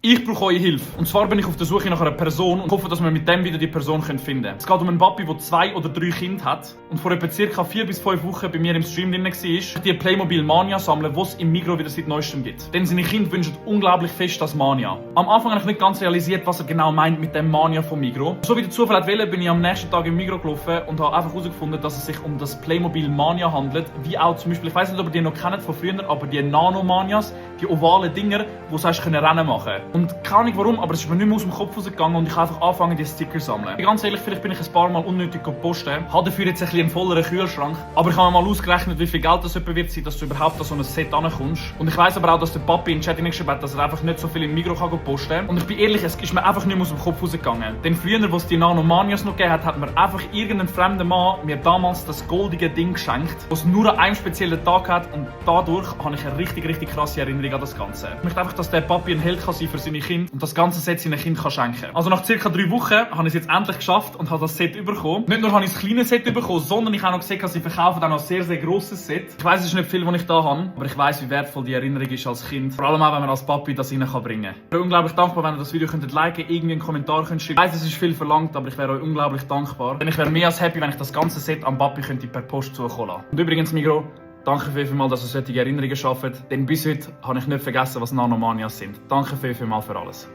Ich brauche eure Hilfe. Und zwar bin ich auf der Suche nach einer Person und hoffe, dass wir mit dem wieder die Person finden können. Es geht um einen Papi, der 2 oder 3 Kinder hat und vor etwa ca. 4 bis 5 Wochen bei mir im Stream drin war, die Playmobil Mania sammeln, die es im Migros wieder seit Neuestem gibt. Denn seine Kinder wünschen unglaublich fest das Mania. Am Anfang habe ich nicht ganz realisiert, was er genau meint mit dem Mania vom Migros. So wie der Zufall wollte, bin ich am nächsten Tag im Migros gelaufen und habe einfach herausgefunden, dass es sich um das Playmobil Mania handelt. Wie auch zum Beispiel, ich weiss nicht, ob ihr die noch kennt von früher, aber die Nano-Manias, die ovalen Dinger, wo du Rennen machen können. Und keine Ahnung warum, aber es ist mir nicht mehr aus dem Kopf rausgegangen und ich habe einfach angefangen, die Sticker zu sammeln. Ganz ehrlich, vielleicht bin ich ein paar Mal unnötig gepostet, habe dafür jetzt ein bisschen einen volleren Kühlschrank, aber ich habe mir mal ausgerechnet, wie viel Geld das etwa wird sein, dass du überhaupt an so ein Set ankommst. Und ich weiss aber auch, dass der Papi in den Chat geschrieben hat, dass er einfach nicht so viel im Migros posten kann. Und ich bin ehrlich, es ist mir einfach nicht mehr aus dem Kopf rausgegangen. Denn früher, wo es die Nanomanias noch gegeben hat, hat mir einfach irgendein fremder Mann mir damals das goldige Ding geschenkt, das es nur an einem speziellen Tag hat und dadurch habe ich eine richtig krasse Erinnerung an das Ganze. Ich möchte einfach, dass der Papi ein Held kann sein für seine Kinder und das ganze Set seinen Kindern kann schenken. Also nach ca. 3 Wochen habe ich es jetzt endlich geschafft und habe das Set bekommen. Nicht nur habe ich das kleine Set bekommen, sondern ich habe auch gesehen, dass sie verkaufen auch noch ein sehr grosses Set. Ich weiss, es ist nicht viel, was ich da habe, aber ich weiss, wie wertvoll die Erinnerung ist als Kind. Vor allem auch, wenn man als Papi das rein bringen kann. Ich wäre unglaublich dankbar, wenn ihr das Video liken könnt, irgendwie einen Kommentar könnt schreiben. Ich weiss, es ist viel verlangt, aber ich wäre euch unglaublich dankbar. Denn ich wäre mehr als happy, wenn ich das ganze Set am Papi per Post zukommen lassen. Und übrigens, Migros, danke vielmals, dass ihr solche Erinnerungen schafft. Denn bis heute habe ich nicht vergessen, was Nanomanias sind. Danke vielmals für alles.